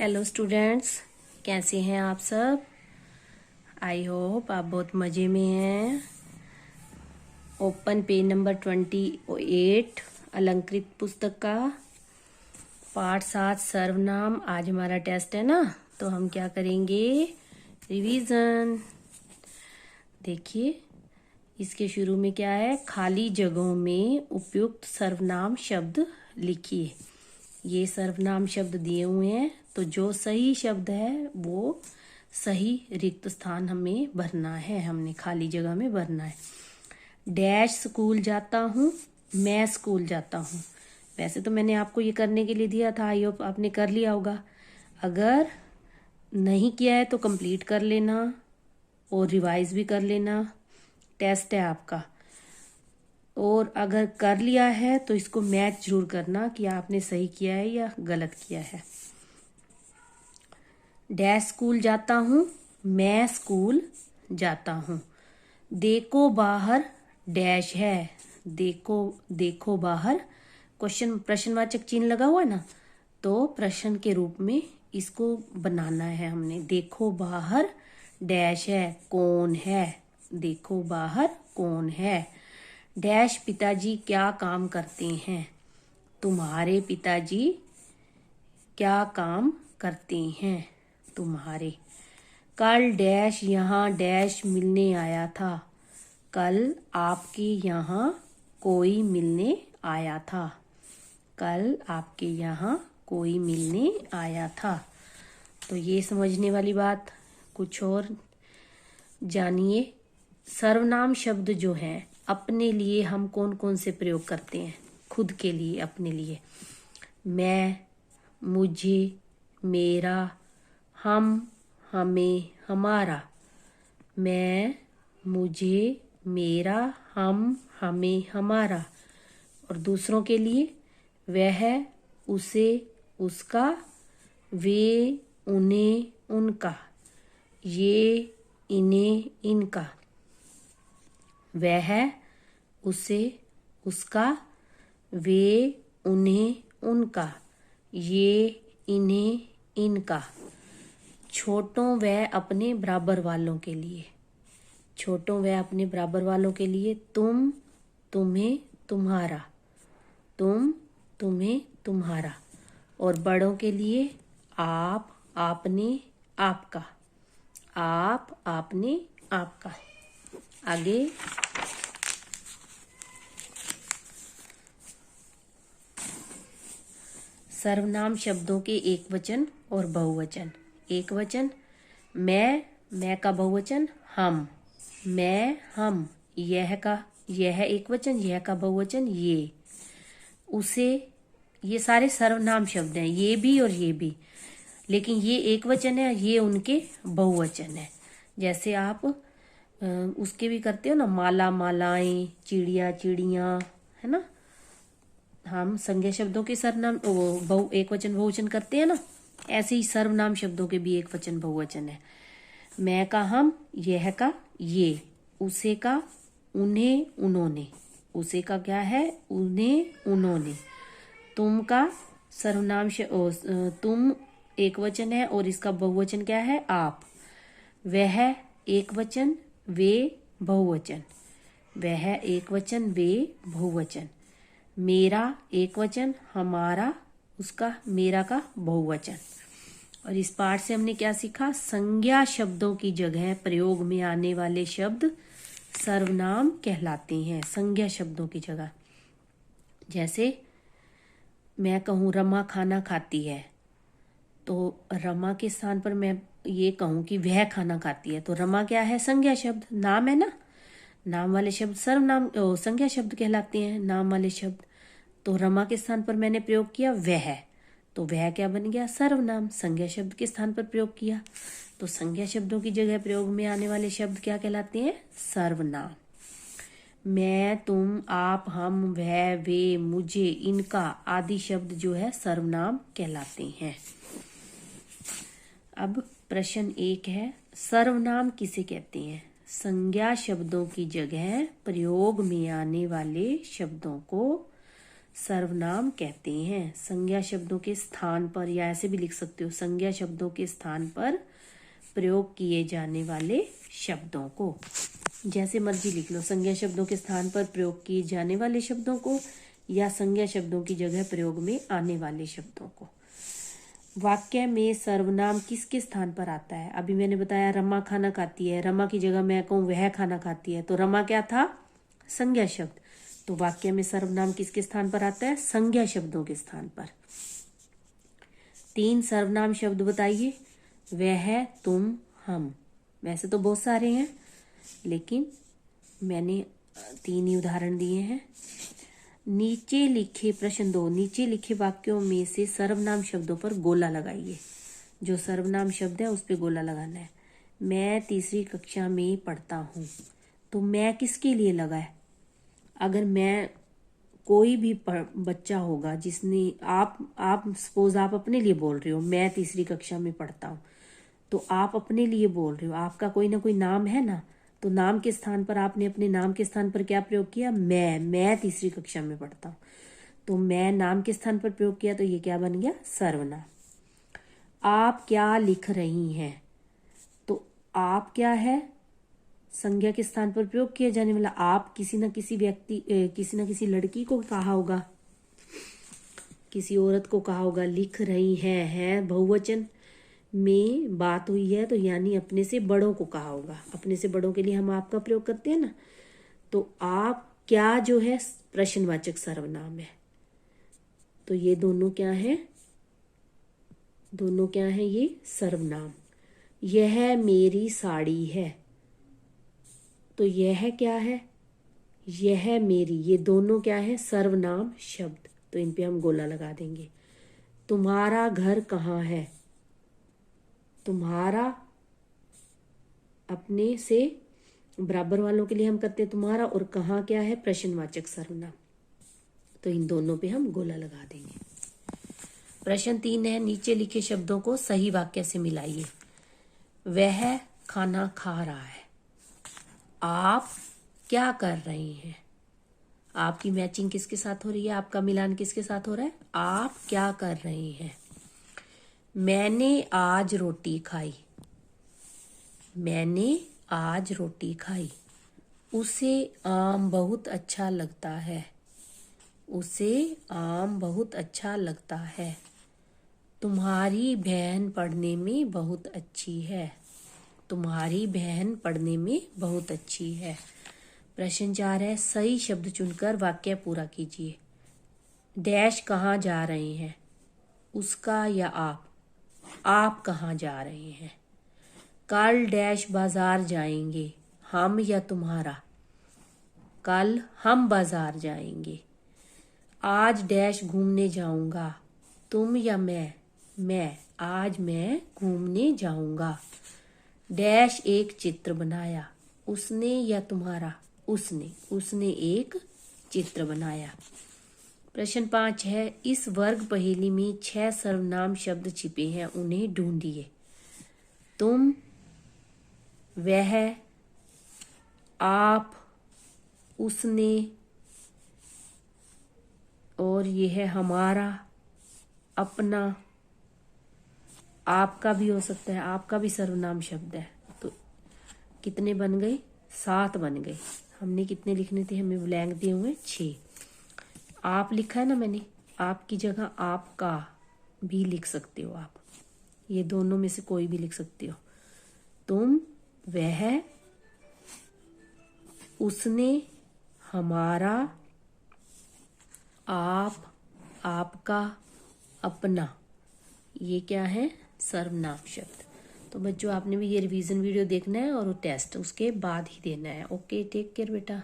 Hello students, कैसे हैं आप सब। आई होप आप बहुत मज़े में हैं। ओपन पेज नंबर 28 अलंकृत पुस्तक का पाठ 7 सर्वनाम। आज हमारा टेस्ट है ना, तो हम क्या करेंगे, रिवीजन। देखिए इसके शुरू में क्या है, खाली जगहों में उपयुक्त सर्वनाम शब्द लिखिए। ये सर्वनाम शब्द दिए हुए हैं, तो जो सही शब्द है वो सही रिक्त स्थान हमें भरना है, हमने खाली जगह में भरना है। डैश स्कूल जाता हूँ, मैं स्कूल जाता हूँ। वैसे तो मैंने आपको ये करने के लिए दिया था, आई होप आपने कर लिया होगा। अगर नहीं किया है तो कंप्लीट कर लेना और रिवाइज भी कर लेना, टेस्ट है आपका। और अगर कर लिया है तो इसको मैच जरूर करना कि आपने सही किया है या गलत किया है। डैश स्कूल जाता हूँ, मैं स्कूल जाता हूँ। देखो बाहर डैश है, देखो देखो बाहर क्वेश्चन प्रश्नवाचक चिन्ह लगा हुआ है ना, तो प्रश्न के रूप में इसको बनाना है हमने। देखो बाहर डैश है, कौन है। देखो बाहर कौन है। डैश पिताजी क्या काम करते हैं, तुम्हारे पिताजी क्या काम करते हैं, तुम्हारे। कल डैश यहाँ डैश मिलने आया था, कल आपके यहाँ कोई मिलने आया था, कल आपके यहाँ कोई मिलने आया था। तो ये समझने वाली बात। कुछ और जानिए। सर्वनाम शब्द जो है अपने लिए हम कौन कौन से प्रयोग करते हैं, खुद के लिए, अपने लिए। मैं, मुझे, मेरा, हम, हमें, हमारा। मैं, मुझे, मेरा, हम, हमें, हमारा। और दूसरों के लिए वह, उसे, उसका, वे, उन्हें, उनका, ये, इन्हें, इनका। वह, उसे, उसका, वे, उन्हें, उनका, ये, इन्हें, इनका। छोटों व अपने बराबर वालों के लिए। छोटों व अपने बराबर वालों के लिए तुम, तुम्हें, तुम्हारा। तुम, तुम्हें, तुम्हारा। और बड़ों के लिए आप, आपने, आपका। आप, आपने, आपका। आगे सर्वनाम शब्दों के एक वचन और बहुवचन। एक वचन मैं का बहुवचन हम, मैं, हम। यह एक वचन, यह का बहुवचन ये, उसे। ये सारे सर्वनाम शब्द हैं, ये भी और ये भी, लेकिन ये एक वचन है, ये उनके बहुवचन है। जैसे आप उसके भी करते हो ना, माला, मालाएं, चिड़िया, चिड़िया, है ना। हम संज्ञा शब्दों के सर्वनाम एक वचन बहुवचन करते हैं ना, ऐसे ही सर्वनाम शब्दों के भी एक वचन बहुवचन है। मैं का हम, यह का ये, उसे का उन्हें, उन्होंने। उसे का क्या है, उन्हें, उन्होंने। तुम का सर्वनाम तुम एक वचन है और इसका बहुवचन क्या है, आप। वह एक वचन, वे बहुवचन। वह एक वचन, वे बहुवचन। मेरा एक वचन, हमारा, उसका, मेरा का बहुवचन। और इस पाठ से हमने क्या सीखा, संज्ञा शब्दों की जगह प्रयोग में आने वाले शब्द सर्वनाम कहलाते हैं। संज्ञा शब्दों की जगह, जैसे मैं कहूँ रमा खाना खाती है, तो रमा के स्थान पर मैं ये कहूँ कि वह खाना खाती है, तो रमा क्या है, संज्ञा शब्द, नाम है ना। नाम वाले शब्द सर्वनाम संज्ञा शब्द कहलाते हैं, नाम वाले शब्द। तो रमा के स्थान पर मैंने प्रयोग किया वह, तो वह क्या बन गया, सर्वनाम। संज्ञा शब्द के स्थान पर प्रयोग किया, तो संज्ञा शब्दों की जगह प्रयोग में आने वाले शब्द क्या कहलाते हैं, सर्वनाम। मैं, तुम, आप, हम, वह, वे, मुझे, इनका आदि शब्द जो है सर्वनाम कहलाते हैं। अब प्रश्न 1 है, सर्वनाम किसे कहते हैं। संज्ञा शब्दों की जगह प्रयोग में आने वाले शब्दों को सर्वनाम कहते हैं। संज्ञा शब्दों के स्थान पर, या ऐसे भी लिख सकते हो, संज्ञा शब्दों के स्थान पर प्रयोग किए जाने वाले शब्दों को। जैसे मर्जी लिख लो, संज्ञा शब्दों के स्थान पर प्रयोग किए जाने वाले शब्दों को, या संज्ञा शब्दों की जगह प्रयोग में आने वाले शब्दों को। वाक्य में सर्वनाम किसके स्थान पर आता है? अभी मैंने बताया रमा खाना खाती है, रमा की जगह मैं कहूँ वह खाना खाती है, तो रमा क्या था? संज्ञा शब्द। तो वाक्य में सर्वनाम किसके स्थान पर आता है? संज्ञा शब्दों के स्थान पर। 3 सर्वनाम शब्द बताइए। वह, तुम, हम। वैसे तो बहुत सारे हैं, लेकिन मैंने 3 ही उदाहरण दिए हैं। नीचे लिखे प्रश्न 2, नीचे लिखे वाक्यों में से सर्वनाम शब्दों पर गोला लगाइए। जो सर्वनाम शब्द है उस पे गोला लगाना है। मैं तीसरी कक्षा में पढ़ता हूँ, तो मैं किसके लिए लगा है? अगर मैं, कोई भी बच्चा होगा जिसने, आप सपोज आप अपने लिए बोल रहे हो, मैं तीसरी कक्षा में पढ़ता हूँ, तो आप अपने लिए बोल रहे हो, आपका कोई ना कोई नाम है ना, तो नाम के स्थान पर आपने अपने नाम के स्थान पर क्या प्रयोग किया? मैं तीसरी कक्षा में पढ़ता हूँ, तो मैं नाम के स्थान पर प्रयोग किया, तो ये क्या बन गया? सर्वनाम। आप क्या लिख रही हैं? तो आप क्या है? संज्ञा के स्थान पर प्रयोग किया जाने वाला। आप किसी न किसी व्यक्ति, किसी न किसी लड़की को कहा होगा, किसी औरत को कहा होगा। लिख रही है बहुवचन में बात हुई है, तो यानी अपने से बड़ों को कहा होगा। अपने से बड़ों के लिए हम आपका प्रयोग करते हैं ना, तो आप क्या जो है प्रश्नवाचक सर्वनाम है। तो ये दोनों क्या है? दोनों क्या है? ये सर्वनाम। यह मेरी साड़ी है, तो यह क्या है? यह मेरी। ये दोनों क्या है? सर्वनाम शब्द। तो इन पे हम गोला लगा देंगे। तुम्हारा घर कहाँ है? तुम्हारा अपने से बराबर वालों के लिए हम करते हैं तुम्हारा, और कहाँ क्या है? प्रश्नवाचक सर्वनाम। तो इन दोनों पे हम गोला लगा देंगे। प्रश्न 3 है, नीचे लिखे शब्दों को सही वाक्य से मिलाइए। वह खाना खा रहा है। आप क्या कर रही हैं? आपकी मैचिंग किसके साथ हो रही है? आपका मिलान किसके साथ हो रहा है? आप क्या कर रही हैं? मैंने आज रोटी खाई। मैंने आज रोटी खाई। उसे आम बहुत अच्छा लगता है। उसे आम बहुत अच्छा लगता है। तुम्हारी बहन पढ़ने में बहुत अच्छी है। तुम्हारी बहन पढ़ने में बहुत अच्छी है। प्रश्न 4 है, सही शब्द चुनकर वाक्य पूरा कीजिए। डैश कहाँ जा रहे हैं? उसका या आप? आप कहाँ जा रहे हैं? कल डैश बाजार जाएंगे। हम या तुम्हारा? कल हम बाजार जाएंगे। आज डैश घूमने जाऊंगा। तुम या मैं? मैं। आज मैं घूमने जाऊंगा। डैश एक चित्र बनाया। उसने या तुम्हारा? उसने। उसने एक चित्र बनाया। प्रश्न 5 है, इस वर्ग पहेली में 6 सर्वनाम शब्द छिपे हैं, उन्हें ढूंढिए। तुम, वह, आप, उसने, और ये है हमारा, अपना। आपका भी हो सकता है, आपका भी सर्वनाम शब्द है। तो कितने बन गए? 7 बन गए। हमने कितने लिखने थे? हमें ब्लैंक दिए हुए 6। आप लिखा है ना मैंने, आपकी जगह आपका भी लिख सकते हो आप। ये दोनों में से कोई भी लिख सकते हो। तुम, वह, उसने, हमारा, आप, आपका, अपना। ये क्या है? सर्वनाम शब्द। तो बच्चों, आपने भी ये रिवीजन वीडियो देखना है और वो टेस्ट उसके बाद ही देना है। ओके, टेक केयर बेटा।